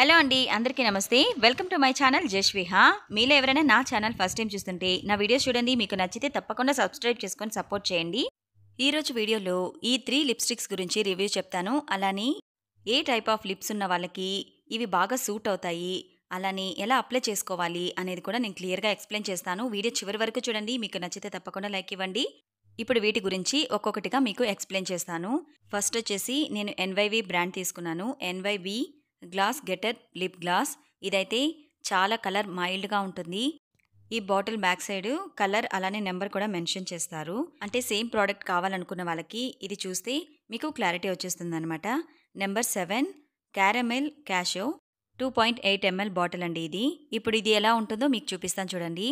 Hello అండి, అందరికీ నమస్తే. Welcome to my channel Jashviha. మీలో ఎవరైనా నా ఛానల్ ఫస్ట్ టైం చూస్తుంటే నా వీడియోస్ చూడండి. మీకు నచ్చితే తప్పకుండా సబ్స్క్రైబ్ చేసుకొని సపోర్ట్ చేయండి. ఈరోజు వీడియోలో ఈ 3 లిప్స్టిక్స్ గురించి రివ్యూ చెప్తాను. అలానే ఏ టైప్ ఆఫ్ లిప్స్ ఉన్న వాళ్ళకి ఇవి బాగా సూట్ అవుతాయి, అలానే ఎలా అప్లై చేసుకోవాలి అనేది కూడా నేను క్లియర్గా ఎక్స్ప్లెయిన్ చేస్తాను. వీడియో చివరి వరకు చూడండి. మీకు నచ్చితే తప్పకుండా లైక్ ఇవ్వండి. ఇప్పుడు వీటి గురించి ఒక్కొక్కటిగా మీకు ఎక్స్ప్లెయిన్ చేస్తాను. ఫస్ట్ వచ్చేసి నేను ఎన్వైవి బ్రాండ్ తీసుకున్నాను. ఎన్వైవి గ్లాస్ గెటర్ లిప్ గ్లాస్. ఇదైతే చాలా కలర్ మైల్డ్గా ఉంటుంది. ఈ బాటిల్ బ్యాక్ సైడ్ కలర్ అలానే నెంబర్ కూడా మెన్షన్ చేస్తారు. అంటే సేమ్ ప్రోడక్ట్ కావాలనుకున్న వాళ్ళకి ఇది చూస్తే మీకు క్లారిటీ వచ్చేస్తుంది అనమాట. నెంబర్ 7 క్యారమెల్ క్యాషో 2.8 ml బాటిల్ అండి ఇది. ఇప్పుడు ఇది ఎలా ఉంటుందో మీకు చూపిస్తాను చూడండి.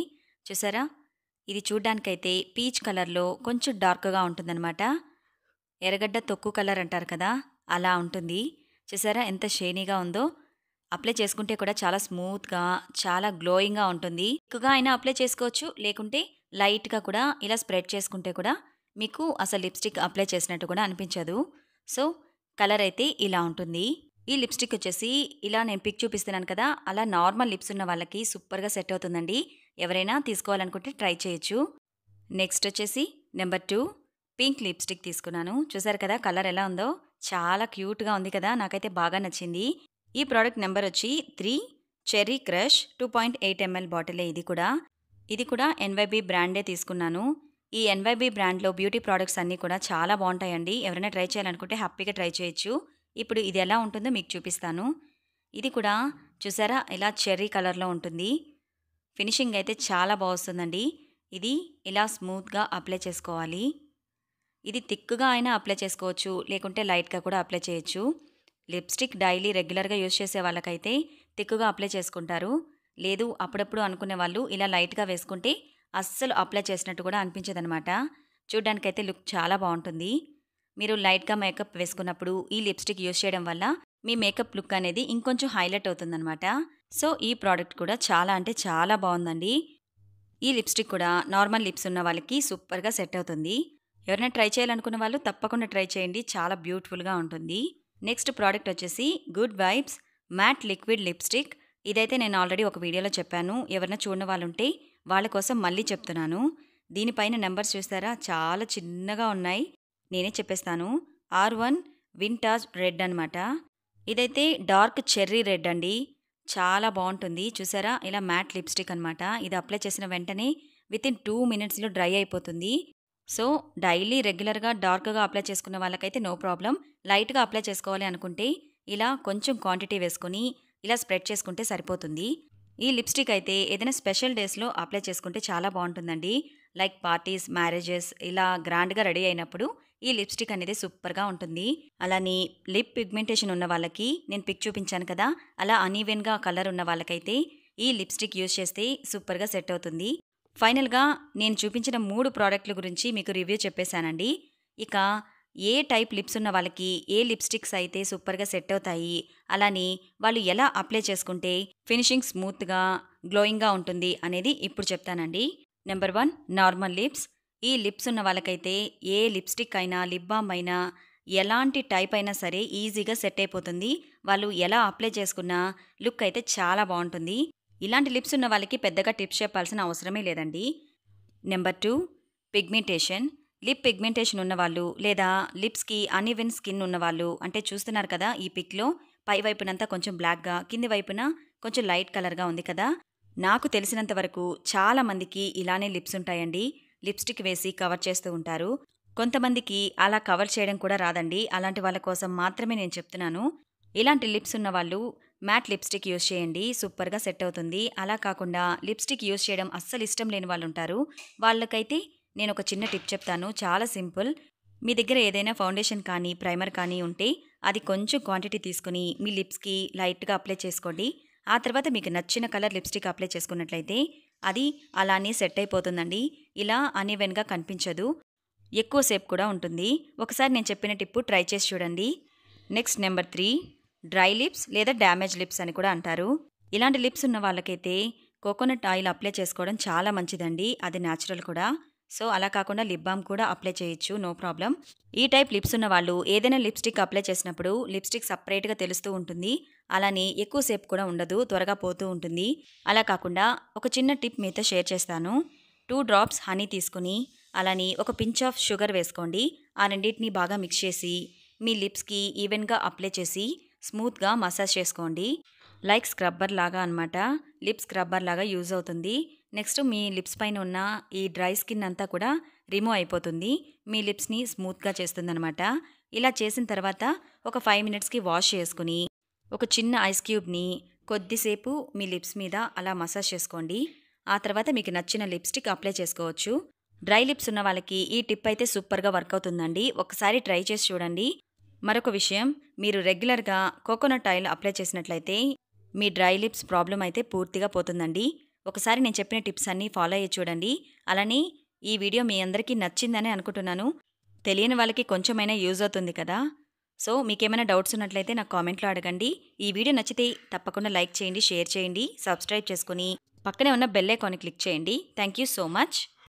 చూసారా, ఇది చూడ్డానికైతే పీచ్ కలర్లో కొంచెం డార్క్గా ఉంటుందన్నమాట. ఎర్రగడ్డ తొక్కు కలర్ అంటారు కదా, అలా ఉంటుంది. చూసారా ఎంత షైనీగా ఉందో. అప్లై చేసుకుంటే కూడా చాలా స్మూత్గా, చాలా గ్లోయింగ్గా ఉంటుంది. ఎక్కువగా అయినా అప్లై చేసుకోవచ్చు, లేకుంటే లైట్గా కూడా ఇలా స్ప్రెడ్ చేసుకుంటే కూడా మీకు అసలు లిప్స్టిక్ అప్లై చేసినట్టు కూడా అనిపించదు. సో కలర్ అయితే ఇలా ఉంటుంది. ఈ లిప్స్టిక్ వచ్చేసి ఇలా నేను పిక్ చూపిస్తున్నాను కదా, అలా నార్మల్ లిప్స్ ఉన్న వాళ్ళకి సూపర్గా సెట్ అవుతుందండి. ఎవరైనా తీసుకోవాలనుకుంటే ట్రై చేయొచ్చు. నెక్స్ట్ వచ్చేసి నెంబర్ 2 పింక్ లిప్స్టిక్ తీసుకున్నాను. చూసారు కదా కలర్ ఎలా ఉందో, చాలా క్యూట్గా ఉంది కదా, నాకైతే బాగా నచ్చింది. ఈ ప్రోడక్ట్ నెంబర్ వచ్చి 3 చెర్రీ క్రష్ 2.8 ml బాటిలే ఇది కూడా ఎన్వైబీ బ్రాండే తీసుకున్నాను. ఈ ఎన్వైబీ బ్రాండ్లో బ్యూటీ ప్రోడక్ట్స్ అన్నీ కూడా చాలా బాగుంటాయండి. ఎవరైనా ట్రై చేయాలనుకుంటే హ్యాపీగా ట్రై చేయొచ్చు. ఇప్పుడు ఇది ఎలా ఉంటుందో మీకు చూపిస్తాను. ఇది కూడా చూసారా ఇలా చెర్రీ కలర్లో ఉంటుంది. ఫినిషింగ్ అయితే చాలా బాగుంటుందండి. ఇది ఇలా స్మూత్గా అప్లై చేసుకోవాలి. ఇది థిక్గా అయినా అప్లై చేసుకోవచ్చు, లేకుంటే లైట్గా కూడా అప్లై చేయొచ్చు. లిప్స్టిక్ డైలీ రెగ్యులర్గా యూస్ చేసే వాళ్ళకైతే థిక్గా అప్లై చేసుకుంటారు. లేదు అప్పుడప్పుడు అనుకునే వాళ్ళు ఇలా లైట్గా వేసుకుంటే అస్సలు అప్లై చేసినట్టు కూడా అనిపించదనమాట. చూడ్డానికైతే లుక్ చాలా బాగుంటుంది. మీరు లైట్గా మేకప్ వేసుకున్నప్పుడు ఈ లిప్స్టిక్ యూస్ చేయడం వల్ల మీ మేకప్ లుక్ అనేది ఇంకొంచెం హైలైట్ అవుతుందన్నమాట. సో ఈ ప్రోడక్ట్ కూడా చాలా అంటే చాలా బాగుందండి. ఈ లిప్స్టిక్ కూడా నార్మల్ లిప్స్ ఉన్న వాళ్ళకి సూపర్గా సెట్ అవుతుంది. ఎవరైనా ట్రై చేయాలనుకున్న వాళ్ళు తప్పకుండా ట్రై చేయండి, చాలా బ్యూటిఫుల్గా ఉంటుంది. నెక్స్ట్ ప్రోడక్ట్ వచ్చేసి good vibes matte liquid lipstick. ఇదైతే నేను ఆల్రెడీ ఒక వీడియోలో చెప్పాను. ఎవరైనా చూడని వాళ్ళు ఉంటే వాళ్ళ కోసం మళ్ళీ చెప్తున్నాను. దీనిపైన నెంబర్స్ చూస్తారా, చాలా చిన్నగా ఉన్నాయి. నేనే చెప్పేస్తాను. R1 వింటాజ్ రెడ్ అనమాట. ఇదైతే డార్క్ చెర్రీ రెడ్ అండి, చాలా బాగుంటుంది. చూసారా ఇలా మ్యాట్ లిప్స్టిక్ అనమాట. ఇది అప్లై చేసిన వెంటనే వితిన్ 2 minutesలో డ్రై అయిపోతుంది. సో డైలీ రెగ్యులర్గా డార్క్గా అప్లై చేసుకున్న వాళ్ళకైతే నో ప్రాబ్లం. లైట్గా అప్లై చేసుకోవాలి అనుకుంటే ఇలా కొంచెం క్వాంటిటీ వేసుకొని ఇలా స్ప్రెడ్ చేసుకుంటే సరిపోతుంది. ఈ లిప్స్టిక్ అయితే ఏదైనా స్పెషల్ డేస్లో అప్లై చేసుకుంటే చాలా బాగుంటుందండి. లైక్ పార్టీస్, మ్యారేజెస్ ఇలా గ్రాండ్గా రెడీ అయినప్పుడు ఈ లిప్స్టిక్ అనేది సూపర్గా ఉంటుంది. అలానే లిప్ పిగ్మెంటేషన్ ఉన్న వాళ్ళకి నేను పిక్ చూపించాను కదా, అలా అనీవెన్గా కలర్ ఉన్న వాళ్ళకైతే ఈ లిప్స్టిక్ యూజ్ చేస్తే సూపర్గా సెట్ అవుతుంది. ఫైనల్గా నేను చూపించిన 3 ప్రోడక్ట్ల గురించి మీకు రివ్యూ చెప్పేశానండి. ఇక ఏ టైప్ లిప్స్ ఉన్న వాళ్ళకి ఏ లిప్స్టిక్స్ అయితే సూపర్గా సెట్ అవుతాయి, అలానే వాళ్ళు ఎలా అప్లై చేసుకుంటే ఫినిషింగ్ స్మూత్గా గ్లోయింగ్గా ఉంటుంది అనేది ఇప్పుడు చెప్తానండి. Number 1 normal lips. ఈ లిప్స్ ఉన్న వాళ్ళకైతే ఏ లిప్స్టిక్ అయినా లిప్ బామ్ అయినా ఎలాంటి టైప్ అయినా సరే ఈజీగా సెట్ అయిపోతుంది. వాళ్ళు ఎలా అప్లై చేసుకున్నా లుక్ అయితే చాలా బాగుంటుంది. ఇలాంటి లిప్స్ ఉన్న వాళ్ళకి పెద్దగా టిప్స్ చెప్పాల్సిన అవసరమే లేదండి. Number 2 pigmentation. లిప్ పిగ్మెంటేషన్ ఉన్నవాళ్ళు లేదా లిప్స్కి అన్ఈవెన్ స్కిన్ ఉన్నవాళ్ళు, అంటే చూస్తున్నారు కదా ఈ పిక్లో పై వైపునంతా కొంచెం బ్లాక్గా, కింది వైపున కొంచెం లైట్ కలర్గా ఉంది కదా. నాకు తెలిసినంత వరకు చాలా మందికి ఇలానే లిప్స్ ఉంటాయండి. లిప్స్టిక్ వేసి కవర్ చేస్తూ ఉంటారు. కొంతమందికి అలా కవర్ చేయడం కూడా రాదండి. అలాంటి వాళ్ళ కోసం మాత్రమే నేను చెప్తున్నాను. ఇలాంటి లిప్స్ ఉన్న వాళ్ళు మ్యాట్ లిప్స్టిక్ యూస్ చేయండి, సూపర్గా సెట్ అవుతుంది. అలా కాకుండా లిప్స్టిక్ యూస్ చేయడం అస్సలు ఇష్టం లేని వాళ్ళు ఉంటారు. వాళ్ళకైతే నేను ఒక చిన్న టిప్ చెప్తాను, చాలా సింపుల్. మీ దగ్గర ఏదైనా ఫౌండేషన్ కానీ ప్రైమర్ కానీ ఉంటే అది కొంచెం క్వాంటిటీ తీసుకుని మీ లిప్స్కి లైట్గా అప్లై చేసుకోండి. ఆ తర్వాత మీకు నచ్చిన కలర్ లిప్స్టిక్ అప్లై చేసుకున్నట్లయితే అది అలానే సెట్ అయిపోతుందండి. ఇలా అనీవెన్గా కనిపించదు, ఎక్కువసేపు కూడా ఉంటుంది. ఒకసారి నేను చెప్పిన టిప్పు ట్రై చేసి చూడండి. నెక్స్ట్ నెంబర్ 3 డ్రై లిప్స్ లేదా డ్యామేజ్ లిప్స్ అని కూడా అంటారు. ఇలాంటి లిప్స్ ఉన్న వాళ్ళకైతే కోకోనట్ ఆయిల్ అప్లై చేసుకోవడం చాలా మంచిదండి, అది న్యాచురల్ కూడా. సో, అలా కాకుండా లిప్ బామ్ కూడా అప్లై చేయొచ్చు. No problem. ఈ టైప్ లిప్స్ ఉన్న వాళ్ళు ఏదైనా లిప్‌స్టిక్ అప్లై చేసినప్పుడు లిప్‌స్టిక్ సెపరేట్‌గా తెలుస్తూ ఉంటుంది. అలానే ఎక్కువ సేపు కూడా ఉండదు. త్వరగా పోతూ ఉంటుంది. అలా కాకుండా ఒక చిన్న టిప్ మీతో షేర్ చేస్తాను. 2 డ్రాప్స్ హనీ తీసుకొని, అలానే ఒక పించ్ ఆఫ్ షుగర్ వేసుకోండి. ఆ రెండిటిని బాగా మిక్స్ చేసి, మీ లిప్స్‌కి ఈవెన్‌గా అప్లై చేసి, స్మూత్‌గా మసాజ్ చేసుకోండి. లైక్ స్క్రబ్బర్ లాగా అనమాట. లిప్ స్క్రబ్బర్ లాగా యూజ్ అవుతుంది. నెక్స్ట్ మీ లిప్స్ పైన ఉన్న ఈ డ్రై స్కిన్ అంతా కూడా రిమూవ్ అయిపోతుంది. మీ లిప్స్‌ని స్మూత్‌గా చేస్తుందనమాట. ఇలా చేసిన తర్వాత ఒక 5 మినిట్స్‌కి వాష్ చేసుకొని, ఒక చిన్న ఐస్ క్యూబ్‌ని కొద్దిసేపు మీ లిప్స్ మీద అలా మసాజ్ చేసుకోండి. ఆ తర్వాత మీకు నచ్చిన లిప్‌స్టిక్ అప్లై చేసుకోవచ్చు. డ్రై లిప్స్ ఉన్న వాళ్ళకి ఈ టిప్ అయితే సూపర్‌గా వర్క్ అవుతుందండి. ఒకసారి ట్రై చేసి చూడండి. మరొక విషయం, మీరు రెగ్యులర్‌గా కోకోనట్ ఆయిల్ అప్లై చేసినట్లయితే మీ డ్రై లిప్స్ ప్రాబ్లమ్ అయితే పూర్తిగా పోతుందండి. ఒకసారి నేను చెప్పిన టిప్స్ అన్నీ ఫాలో అయ్యి చూడండి. అలానే ఈ వీడియో మీ అందరికీ నచ్చిందని అనుకుంటున్నాను. తెలియని వాళ్ళకి కొంచెమైనా యూజ్ అవుతుంది కదా! సో, మీకేమైనా డౌట్స్ ఉన్నట్లయితే నాకు కామెంట్‌లో అడగండి. ఈ వీడియో నచ్చితే తప్పకుండా లైక్ చేయండి, షేర్ చేయండి, సబ్స్క్రైబ్ చేసుకొని పక్కనే ఉన్న బెల్ ఐకాన్‌ని క్లిక్ చేయండి. Thank you so much.